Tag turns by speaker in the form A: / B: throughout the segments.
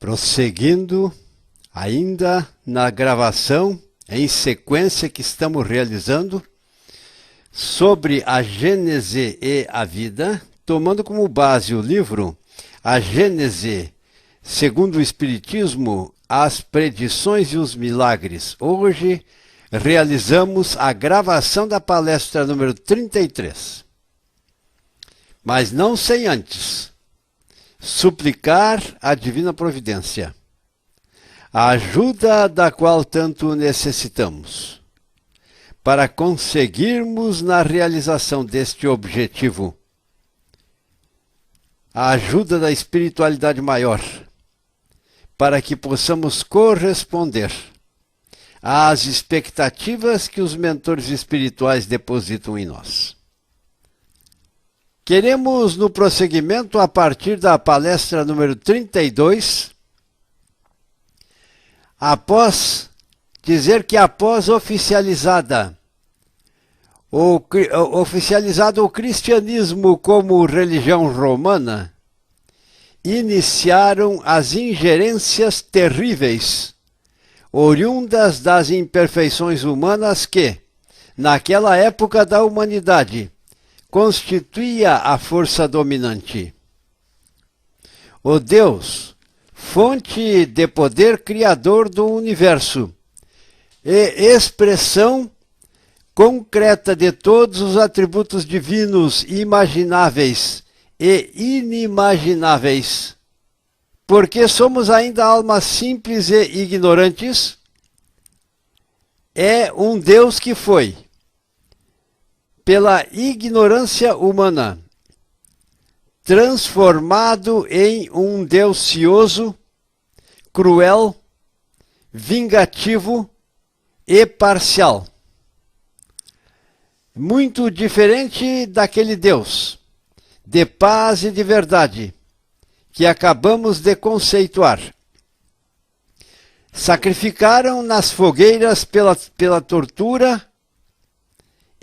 A: Prosseguindo, ainda na gravação em sequência que estamos realizando sobre a Gênese e a vida, tomando como base o livro A Gênese, segundo o Espiritismo, as predições e os milagres. Hoje realizamos a gravação da palestra número 33. Mas não sem antes suplicar a divina providência, a ajuda da qual tanto necessitamos, para conseguirmos na realização deste objetivo, a ajuda da espiritualidade maior, para que possamos corresponder às expectativas que os mentores espirituais depositam em nós. Queremos, no prosseguimento, a partir da palestra número 32, dizer que após oficializado o cristianismo como religião romana, iniciaram as ingerências terríveis, oriundas das imperfeições humanas que, naquela época da humanidade, constituía a força dominante. O Deus, fonte de poder criador do universo e expressão concreta de todos os atributos divinos imagináveis e inimagináveis, porque somos ainda almas simples e ignorantes, é um Deus que foi, pela ignorância humana, transformado em um Deus cioso, cruel, vingativo e parcial. Muito diferente daquele Deus de paz e de verdade que acabamos de conceituar. Sacrificaram nas fogueiras pela tortura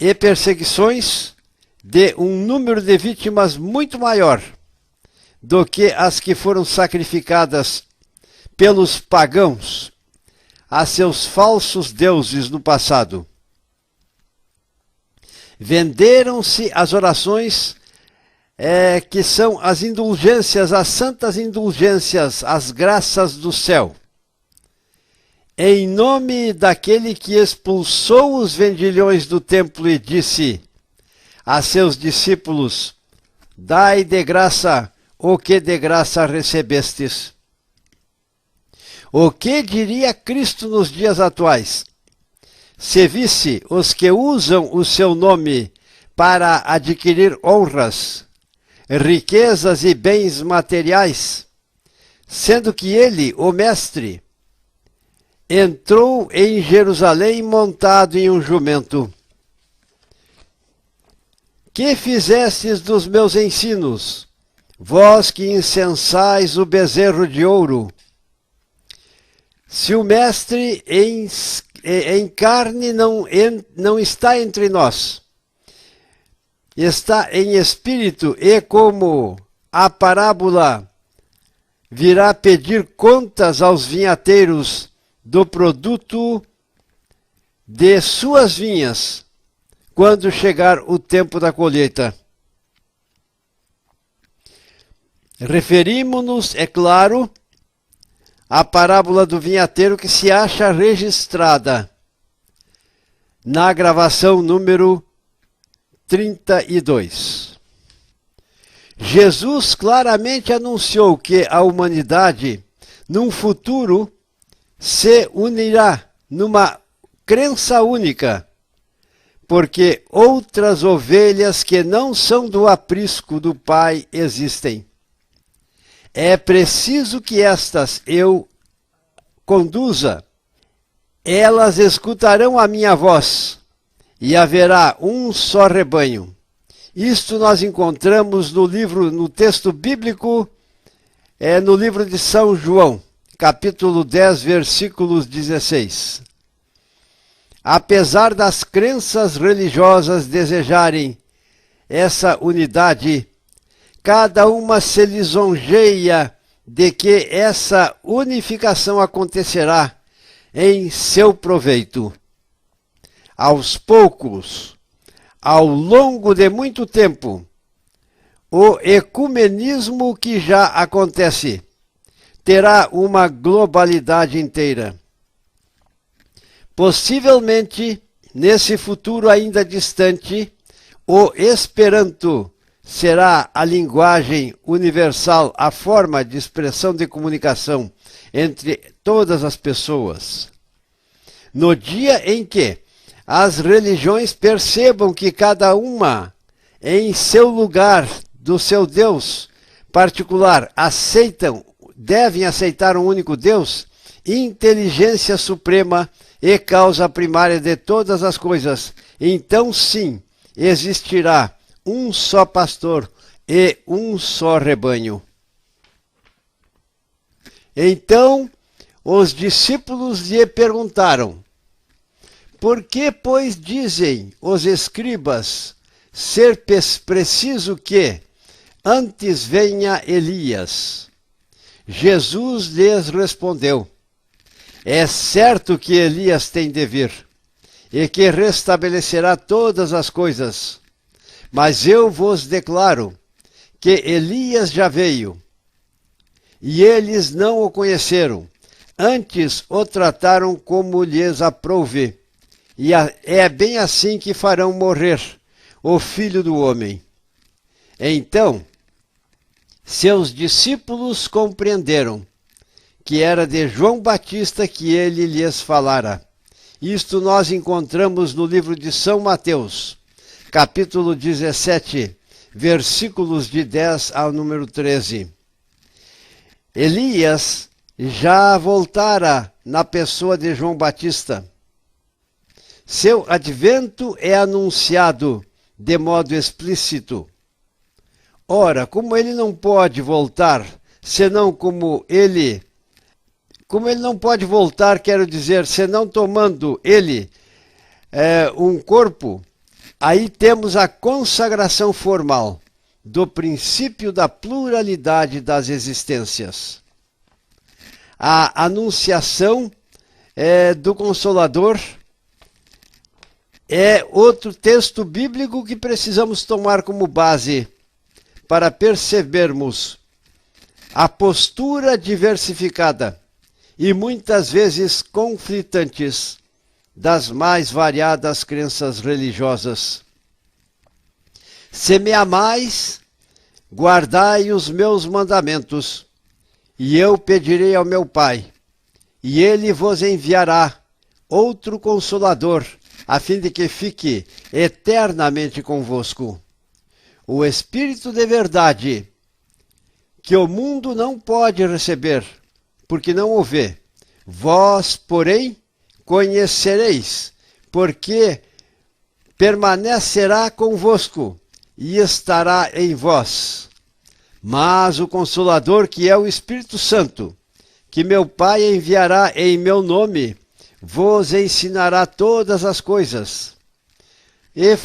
A: e perseguições de um número de vítimas muito maior do que as que foram sacrificadas pelos pagãos a seus falsos deuses no passado. Venderam-se as orações que são as indulgências, as santas indulgências, as graças do céu, em nome daquele que expulsou os vendilhões do templo e disse a seus discípulos: dai de graça o que de graça recebestes. O que diria Cristo nos dias atuais, se visse os que usam o seu nome para adquirir honras, riquezas e bens materiais, sendo que ele, o Mestre, entrou em Jerusalém montado em um jumento? Que fizestes dos meus ensinos, vós que incensais o bezerro de ouro? Se o Mestre em carne não está entre nós, está em espírito, e como a parábola virá pedir contas aos vinhateiros do produto de suas vinhas, quando chegar o tempo da colheita. Referimos-nos, é claro, à parábola do vinhateiro que se acha registrada na gravação número 32. Jesus claramente anunciou que a humanidade, num futuro, se unirá numa crença única, porque outras ovelhas que não são do aprisco do Pai existem. É preciso que estas eu conduza. Elas escutarão a minha voz, e haverá um só rebanho. Isto nós encontramos no texto bíblico, no livro de São João, capítulo 10, versículos 16. Apesar das crenças religiosas desejarem essa unidade, cada uma se lisonjeia de que essa unificação acontecerá em seu proveito. Aos poucos, ao longo de muito tempo, o ecumenismo que já acontece terá uma globalidade inteira. Possivelmente, nesse futuro ainda distante, o Esperanto será a linguagem universal, a forma de expressão de comunicação entre todas as pessoas. No dia em que as religiões percebam que cada uma, em seu lugar do seu Deus particular, devem aceitar um único Deus, inteligência suprema e causa primária de todas as coisas, então sim, existirá um só pastor e um só rebanho. Então os discípulos lhe perguntaram: por que, pois, dizem os escribas ser preciso que antes venha Elias? Jesus lhes respondeu: é certo que Elias tem de vir, e que restabelecerá todas as coisas. Mas eu vos declaro que Elias já veio, e eles não o conheceram, antes o trataram como lhes aprouve. E é bem assim que farão morrer o Filho do Homem. Então, seus discípulos compreenderam que era de João Batista que ele lhes falara. Isto nós encontramos no livro de São Mateus, capítulo 17, versículos de 10 ao número 13. Elias já voltara na pessoa de João Batista. Seu advento é anunciado de modo explícito. Ora, como ele não pode voltar, senão como ele não pode voltar, quero dizer, senão tomando ele um corpo, aí temos a consagração formal do princípio da pluralidade das existências. A anunciação do Consolador é outro texto bíblico que precisamos tomar como base para percebermos a postura diversificada e muitas vezes conflitantes das mais variadas crenças religiosas. Se me amais, guardai os meus mandamentos, e eu pedirei ao meu Pai, e ele vos enviará outro Consolador, a fim de que fique eternamente convosco. O Espírito de verdade, que o mundo não pode receber, porque não o vê. Vós, porém, conhecereis, porque permanecerá convosco e estará em vós. Mas o Consolador, que é o Espírito Santo, que meu Pai enviará em meu nome, vos ensinará todas as coisas, e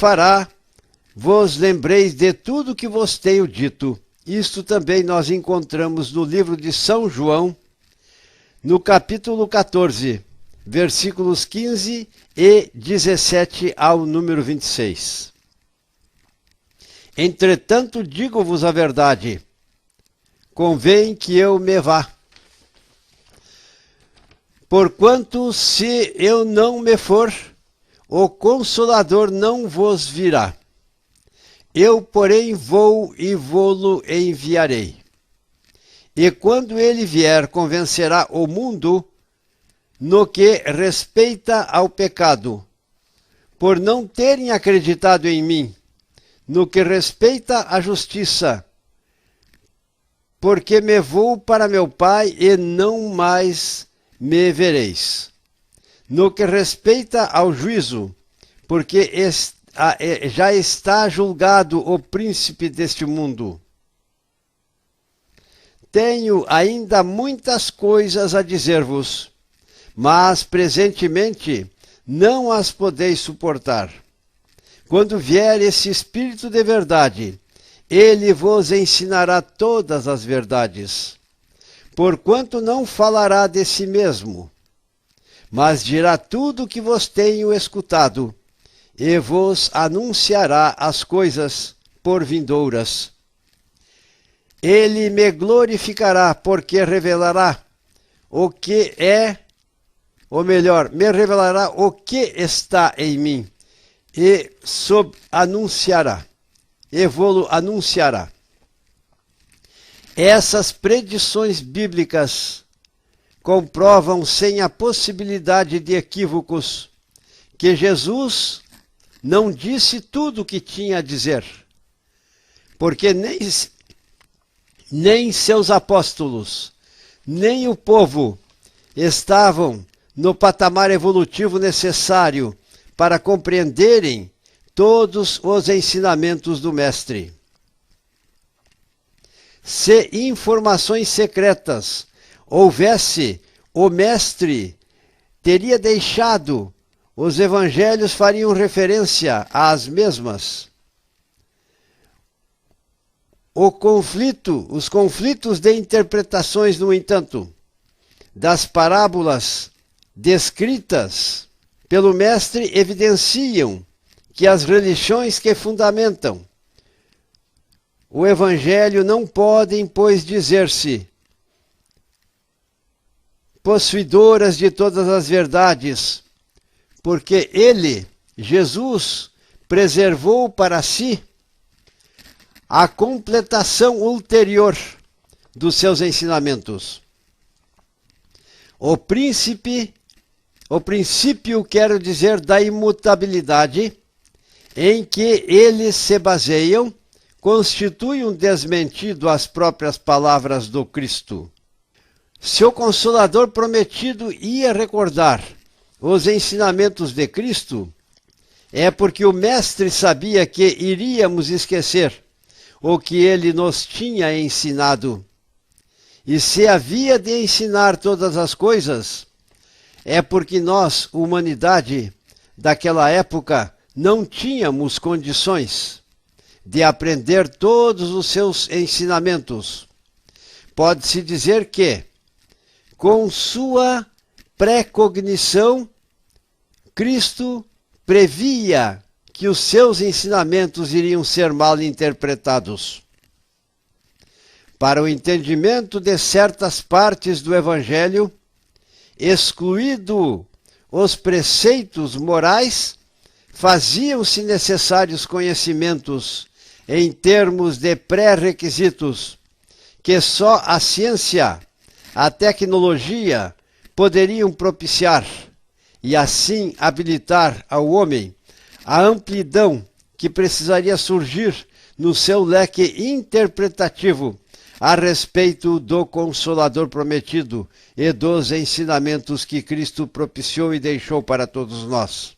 A: vos lembreis de tudo que vos tenho dito. Isto também nós encontramos no livro de São João, no capítulo 14, versículos 15 e 17 ao número 26. Entretanto, digo-vos a verdade, convém que eu me vá. Porquanto, se eu não me for, o Consolador não vos virá. Eu, porém, vou e vô-lo enviarei. E quando ele vier, convencerá o mundo no que respeita ao pecado, por não terem acreditado em mim, no que respeita à justiça, porque me vou para meu Pai e não mais me vereis. No que respeita ao juízo, porque já está julgado o príncipe deste mundo. Tenho ainda muitas coisas a dizer-vos, mas presentemente não as podeis suportar. Quando vier esse Espírito de verdade, ele vos ensinará todas as verdades. porquanto não falará de si mesmo, mas dirá tudo o que vos tenho escutado, e vos anunciará as coisas por vindouras. Ele me glorificará, porque revelará o que é, ou melhor, me revelará o que está em mim, e anunciará, e vô-lo anunciará. Essas predições bíblicas comprovam sem a possibilidade de equívocos que Jesus não disse tudo o que tinha a dizer, porque nem seus apóstolos, nem o povo estavam no patamar evolutivo necessário para compreenderem todos os ensinamentos do Mestre. Se informações secretas houvesse, o Mestre teria deixado, os evangelhos fariam referência às mesmas. Os conflitos de interpretações, no entanto, das parábolas descritas pelo Mestre evidenciam que as religiões que fundamentam o Evangelho não podem, pois, dizer-se possuidoras de todas as verdades, porque ele, Jesus, preservou para si a completação ulterior dos seus ensinamentos. O princípio, quero dizer, da imutabilidade em que eles se baseiam, constitui um desmentido às próprias palavras do Cristo. Se o Consolador prometido ia recordar os ensinamentos de Cristo, é porque o Mestre sabia que iríamos esquecer o que ele nos tinha ensinado. E se havia de ensinar todas as coisas, é porque nós, humanidade daquela época, não tínhamos condições de aprender todos os seus ensinamentos. Pode-se dizer que, com sua precognição, Cristo previa que os seus ensinamentos iriam ser mal interpretados. Para o entendimento de certas partes do Evangelho, excluído os preceitos morais, faziam-se necessários conhecimentos em termos de pré-requisitos que só a ciência, a tecnologia poderiam propiciar e assim habilitar ao homem a amplidão que precisaria surgir no seu leque interpretativo a respeito do Consolador prometido e dos ensinamentos que Cristo propiciou e deixou para todos nós.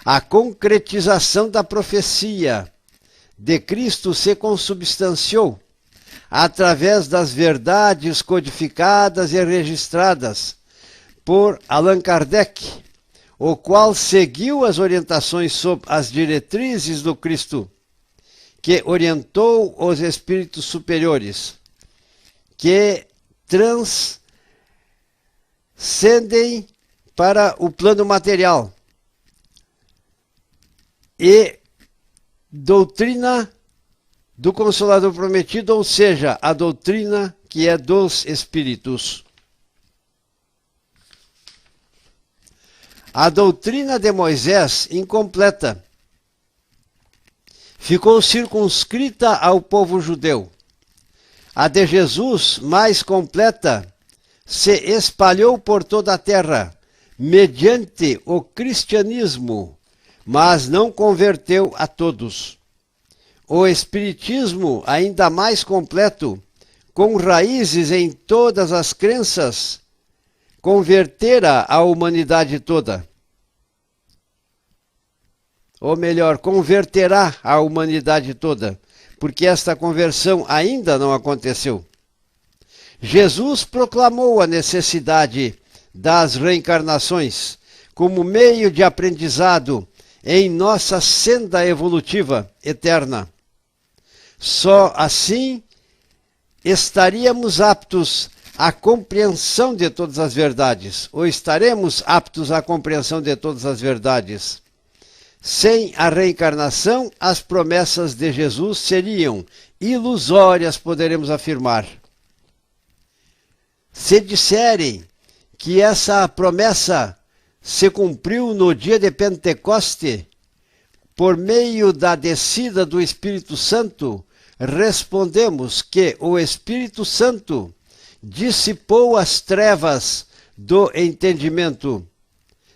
A: A concretização da profecia de Cristo se consubstanciou através das verdades codificadas e registradas por Allan Kardec, o qual seguiu as orientações sobre as diretrizes do Cristo, que orientou os espíritos superiores, que transcendem para o plano material, e doutrina do Consolador prometido, ou seja, a doutrina que é dos espíritos. A doutrina de Moisés, incompleta, ficou circunscrita ao povo judeu. A de Jesus, mais completa, se espalhou por toda a terra, mediante o cristianismo, mas não converteu a todos. O Espiritismo, ainda mais completo, com raízes em todas as crenças, convertera a humanidade toda. Ou melhor, converterá a humanidade toda, porque esta conversão ainda não aconteceu. Jesus proclamou a necessidade das reencarnações como meio de aprendizado em nossa senda evolutiva eterna. Só assim estaríamos aptos à compreensão de todas as verdades, ou estaremos aptos à compreensão de todas as verdades. Sem a reencarnação, as promessas de Jesus seriam ilusórias, poderemos afirmar. Se disserem que essa promessa se cumpriu no dia de Pentecoste, por meio da descida do Espírito Santo, respondemos que o Espírito Santo dissipou as trevas do entendimento,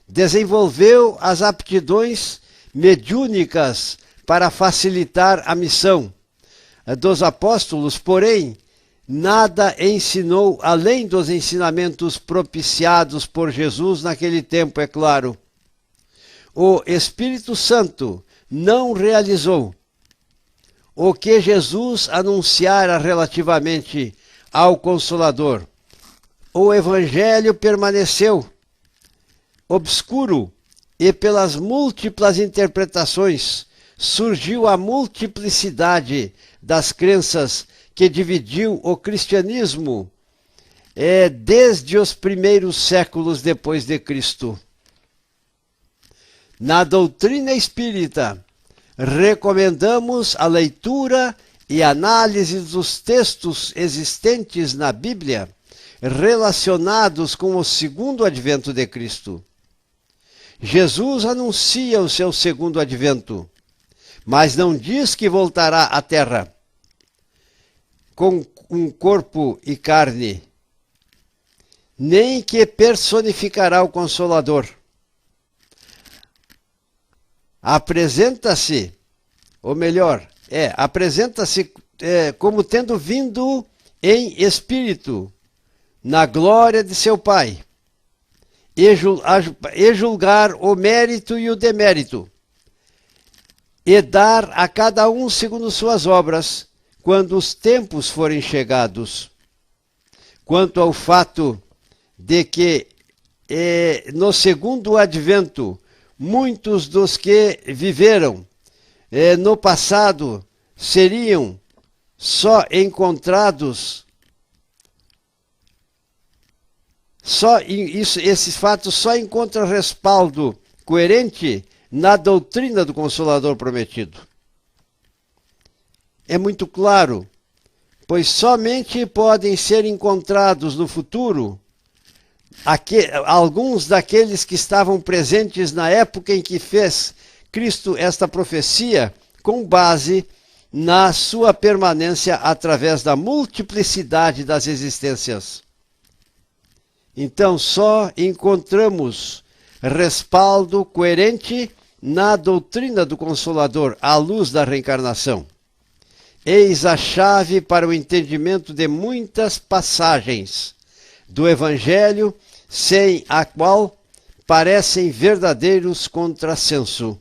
A: desenvolveu as aptidões mediúnicas para facilitar a missão dos apóstolos, porém, nada ensinou além dos ensinamentos propiciados por Jesus naquele tempo, é claro. O Espírito Santo não realizou o que Jesus anunciara relativamente ao Consolador. O Evangelho permaneceu obscuro e pelas múltiplas interpretações surgiu a multiplicidade das crenças que dividiu o cristianismo desde os primeiros séculos depois de Cristo. Na doutrina espírita, recomendamos a leitura e análise dos textos existentes na Bíblia relacionados com o segundo advento de Cristo. Jesus anuncia o seu segundo advento, mas não diz que voltará à terra com um corpo e carne, nem que personificará o Consolador. Apresenta-se, ou melhor, apresenta-se como tendo vindo em espírito, na glória de seu Pai, e julgar o mérito e o demérito, e dar a cada um segundo suas obras, quando os tempos forem chegados. Quanto ao fato de que no segundo advento, muitos dos que viveram no passado seriam só encontrados, esses fatos só encontram respaldo coerente na doutrina do Consolador prometido. É muito claro, pois somente podem ser encontrados no futuro alguns daqueles que estavam presentes na época em que fez Cristo esta profecia, com base na sua permanência através da multiplicidade das existências. Então, só encontramos respaldo coerente na doutrina do Consolador, à luz da reencarnação. Eis a chave para o entendimento de muitas passagens do Evangelho, sem a qual parecem verdadeiros contrassenso.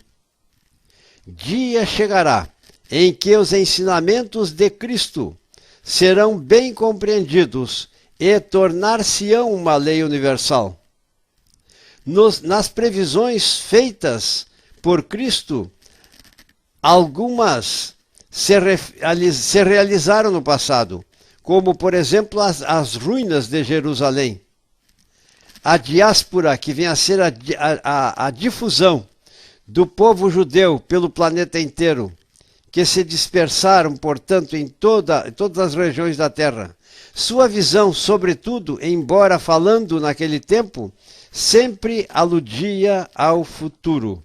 A: Dia chegará em que os ensinamentos de Cristo serão bem compreendidos e tornar-se-ão uma lei universal. Nas previsões feitas por Cristo, algumas se realizaram no passado, como, por exemplo, as ruínas de Jerusalém. A diáspora, que vem a ser a difusão do povo judeu pelo planeta inteiro, que se dispersaram, portanto, em todas as regiões da terra. Sua visão, sobretudo, embora falando naquele tempo, sempre aludia ao futuro.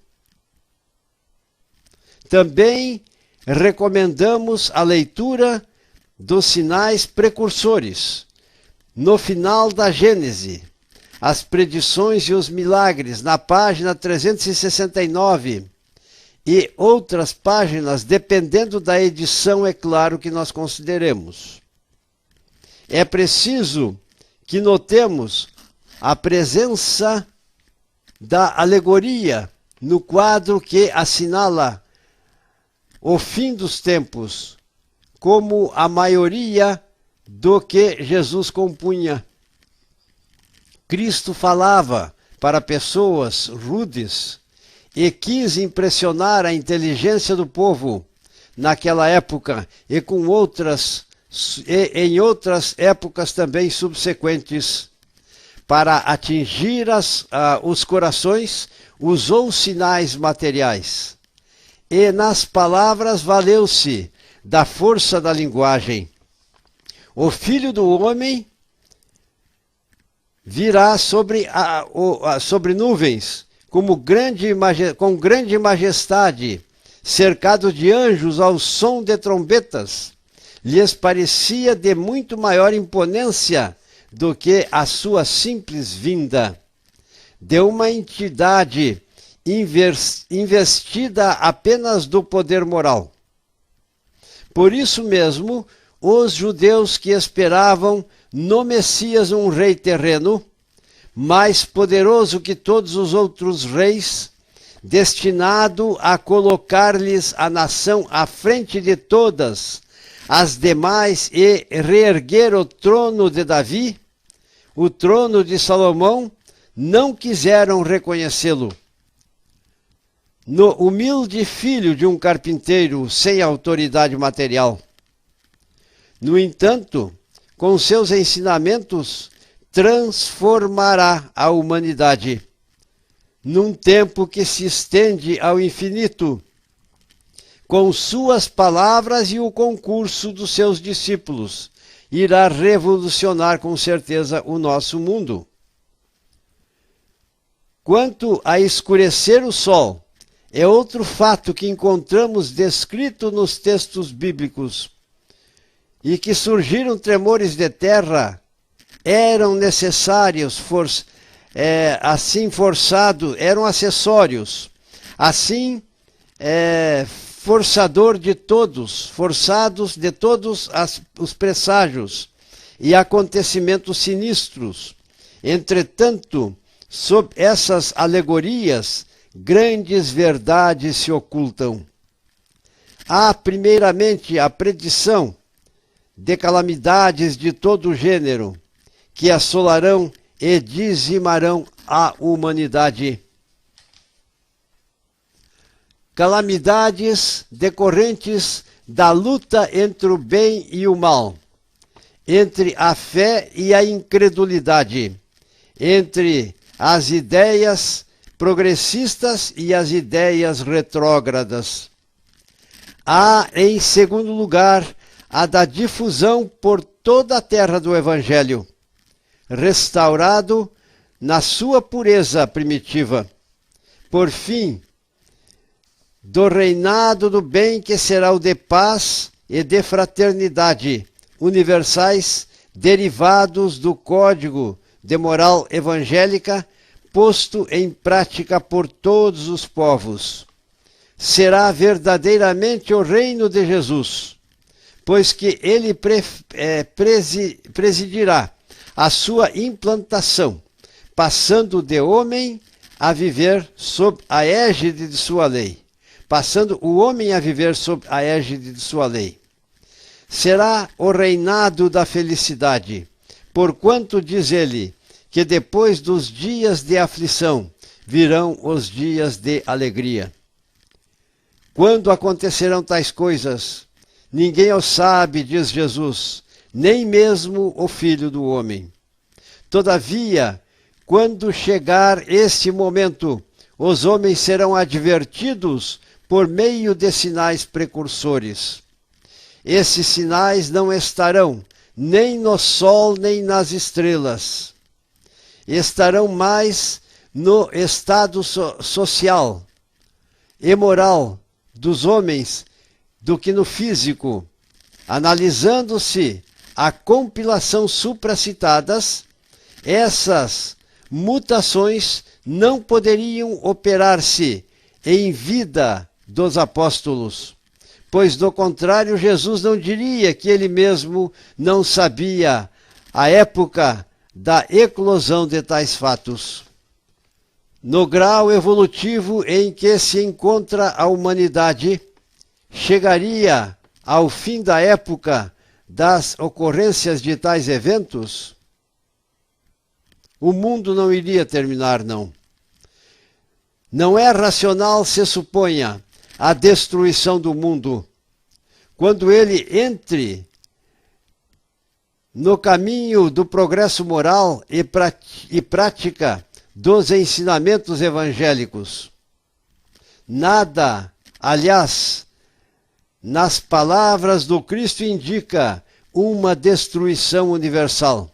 A: Também recomendamos a leitura dos sinais precursores, no final da Gênese, as predições e os milagres, na página 369, e outras páginas, dependendo da edição, é claro, que nós consideremos. É preciso que notemos a presença da alegoria no quadro que assinala o fim dos tempos, como a maioria do que Jesus compunha. Cristo falava para pessoas rudes e quis impressionar a inteligência do povo naquela época, e com outras e em outras épocas também subsequentes, para atingir os corações, usou sinais materiais. E nas palavras valeu-se da força da linguagem. O Filho do Homem virá sobre nuvens, com grande majestade, cercado de anjos ao som de trombetas. Lhes parecia de muito maior imponência do que a sua simples vinda, de uma entidade investida apenas do poder moral. Por isso mesmo, os judeus que esperavam no Messias um rei terreno, mais poderoso que todos os outros reis, destinado a colocar-lhes a nação à frente de todas as demais e reerguer o trono de Davi, o trono de Salomão, não quiseram reconhecê-lo. No humilde filho de um carpinteiro sem autoridade material. No entanto, com seus ensinamentos, transformará a humanidade, num tempo que se estende ao infinito, com suas palavras e o concurso dos seus discípulos, irá revolucionar com certeza o nosso mundo. Quanto a escurecer o sol, é outro fato que encontramos descrito nos textos bíblicos, e que surgiram tremores de terra, eram necessários, eram acessórios, assim, forçados de todos os presságios e acontecimentos sinistros. Entretanto, sob essas alegorias, grandes verdades se ocultam. Há, primeiramente, a predição de calamidades de todo gênero, que assolarão e dizimarão a humanidade. Calamidades decorrentes da luta entre o bem e o mal, entre a fé e a incredulidade, entre as ideias progressistas e as ideias retrógradas. Há, em segundo lugar, a da difusão por toda a terra do Evangelho, restaurado na sua pureza primitiva. Por fim, do reinado do bem, que será o de paz e de fraternidade universais, derivados do código de moral evangélica, posto em prática por todos os povos. Será verdadeiramente o reino de Jesus, pois que ele presidirá a sua implantação, passando de homem a viver sob a égide de sua lei. Passando o homem a viver sob a égide de sua lei. Será o reinado da felicidade, porquanto diz ele, que depois dos dias de aflição virão os dias de alegria. Quando acontecerão tais coisas? Ninguém o sabe, diz Jesus, nem mesmo o Filho do Homem. Todavia, quando chegar este momento, os homens serão advertidos por meio de sinais precursores. Esses sinais não estarão nem no sol nem nas estrelas. Estarão mais no estado social e moral dos homens do que no físico. Analisando-se a compilação supracitadas, essas mutações não poderiam operar-se em vida dos apóstolos, pois do contrário Jesus não diria que ele mesmo não sabia a época da eclosão de tais fatos. No grau evolutivo em que se encontra a humanidade, chegaria ao fim da época das ocorrências de tais eventos? O mundo não iria terminar, não. Não é racional se suponha a destruição do mundo, quando ele entre no caminho do progresso moral e prática dos ensinamentos evangélicos. Nada, aliás, nas palavras do Cristo indica uma destruição universal.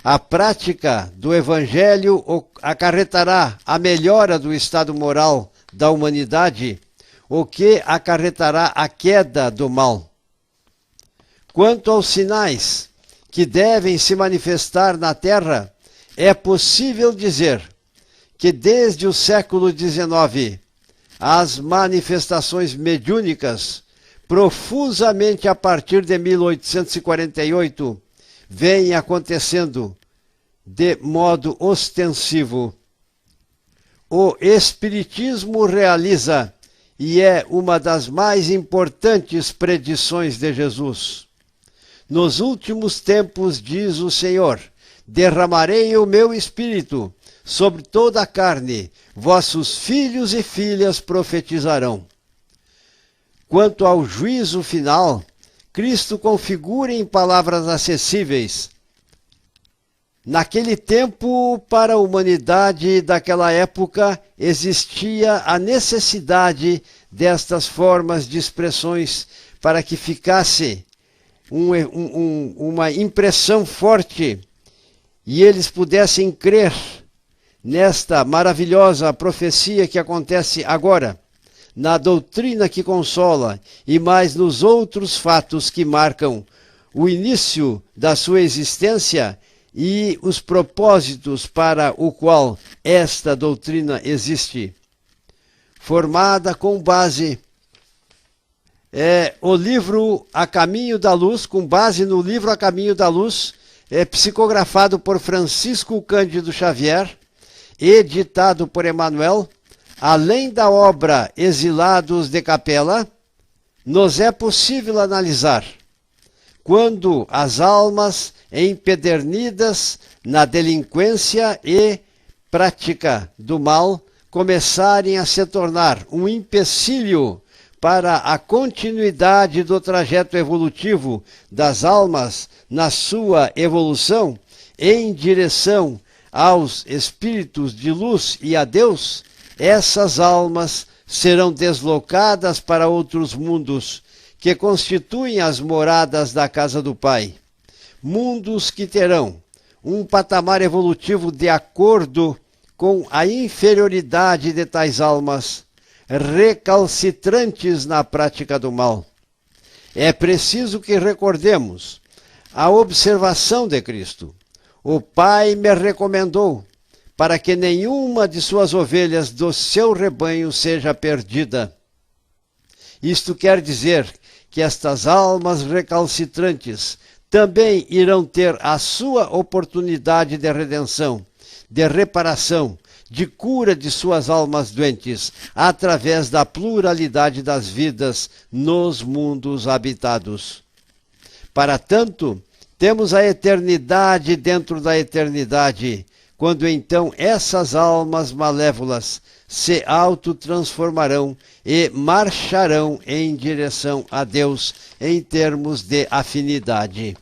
A: A prática do Evangelho acarretará a melhora do estado moral da humanidade, o que acarretará a queda do mal. Quanto aos sinais que devem se manifestar na Terra, é possível dizer que desde o século XIX, as manifestações mediúnicas, profusamente a partir de 1848, vêm acontecendo de modo ostensivo. O Espiritismo realiza, e é uma das mais importantes predições de Jesus. Nos últimos tempos, diz o Senhor, derramarei o meu Espírito sobre toda a carne, vossos filhos e filhas profetizarão. Quanto ao juízo final, Cristo configura em palavras acessíveis. Naquele tempo, para a humanidade daquela época, existia a necessidade destas formas de expressões para que ficasse uma impressão forte e eles pudessem crer nesta maravilhosa profecia que acontece agora, na doutrina que consola e mais nos outros fatos que marcam o início da sua existência e os propósitos para o qual esta doutrina existe. Formada com base o livro A Caminho da Luz, com base no livro A Caminho da Luz, psicografado por Francisco Cândido Xavier, editado por Emmanuel, além da obra Exilados de Capela, nos é possível analisar quando as almas empedernidas na delinquência e prática do mal começarem a se tornar um empecilho para a continuidade do trajeto evolutivo das almas na sua evolução em direção aos espíritos de luz e a Deus, essas almas serão deslocadas para outros mundos que constituem as moradas da casa do Pai. Mundos que terão um patamar evolutivo de acordo com a inferioridade de tais almas, recalcitrantes na prática do mal. É preciso que recordemos a observação de Cristo. O Pai me recomendou para que nenhuma de suas ovelhas do seu rebanho seja perdida. Isto quer dizer que estas almas recalcitrantes também irão ter a sua oportunidade de redenção, de reparação, de cura de suas almas doentes, através da pluralidade das vidas nos mundos habitados. Para tanto, temos a eternidade dentro da eternidade, quando então essas almas malévolas se autotransformarão e marcharão em direção a Deus em termos de afinidade.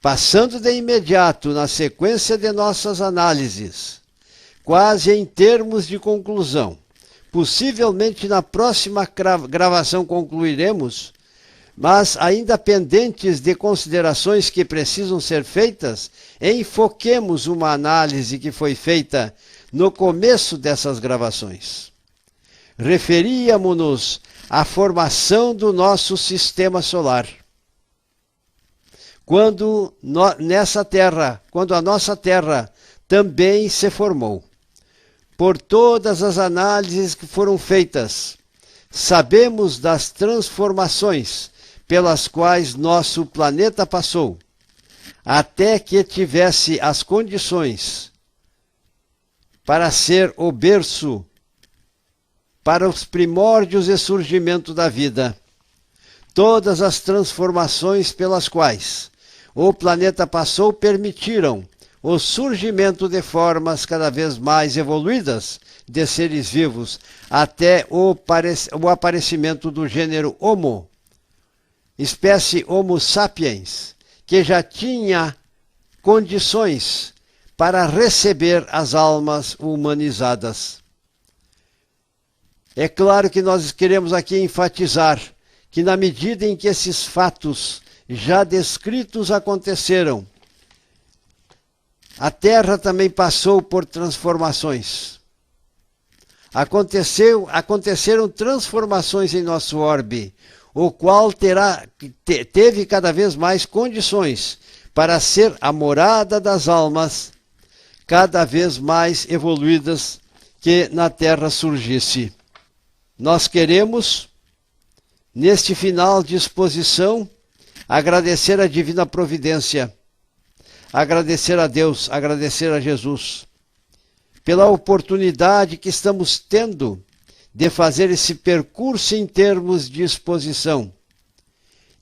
A: Passando de imediato na sequência de nossas análises, quase em termos de conclusão, possivelmente na próxima gravação concluiremos, mas ainda pendentes de considerações que precisam ser feitas, enfoquemos uma análise que foi feita no começo dessas gravações. Referíamos-nos à formação do nosso sistema solar. Quando a nossa Terra também se formou. Por todas as análises que foram feitas, sabemos das transformações pelas quais nosso planeta passou, até que tivesse as condições para ser o berço para os primórdios e surgimento da vida. Todas as transformações pelas quais o planeta passou permitiram o surgimento de formas cada vez mais evoluídas de seres vivos, até o aparecimento do gênero Homo, espécie Homo sapiens, que já tinha condições para receber as almas humanizadas. É claro que nós queremos aqui enfatizar que na medida em que esses fatos já descritos aconteceram, a Terra também passou por transformações. Aconteceram transformações em nosso orbe, o qual teve cada vez mais condições para ser a morada das almas cada vez mais evoluídas que na Terra surgisse. Nós queremos, neste final de exposição, agradecer a Divina Providência, agradecer a Deus, agradecer a Jesus, pela oportunidade que estamos tendo de fazer esse percurso em termos de exposição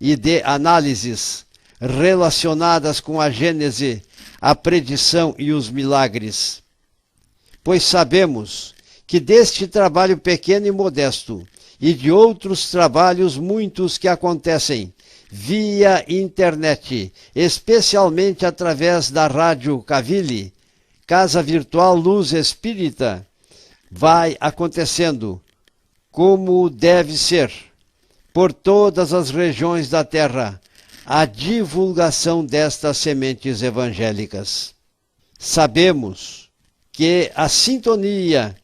A: e de análises relacionadas com a Gênese, a predição e os milagres. Pois sabemos que deste trabalho pequeno e modesto e de outros trabalhos muitos que acontecem via internet, especialmente através da Rádio Cavili, Casa Virtual Luz Espírita, vai acontecendo como deve ser, por todas as regiões da Terra, a divulgação destas sementes evangélicas. Sabemos que a sintonia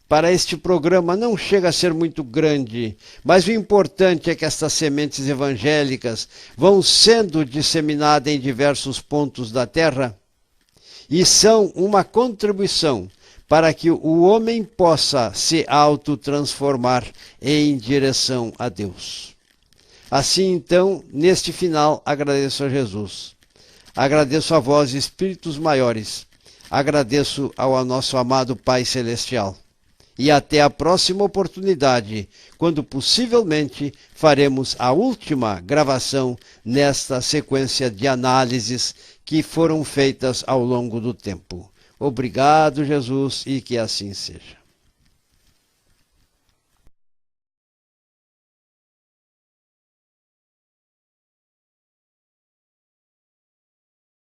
A: para este programa não chega a ser muito grande, mas o importante é que estas sementes evangélicas vão sendo disseminadas em diversos pontos da Terra e são uma contribuição para que o homem possa se autotransformar em direção a Deus. Assim, então, neste final, agradeço a Jesus. Agradeço a vós, Espíritos maiores. Agradeço ao nosso amado Pai Celestial. E até a próxima oportunidade, quando possivelmente faremos a última gravação nesta sequência de análises que foram feitas ao longo do tempo. Obrigado, Jesus, e que assim seja.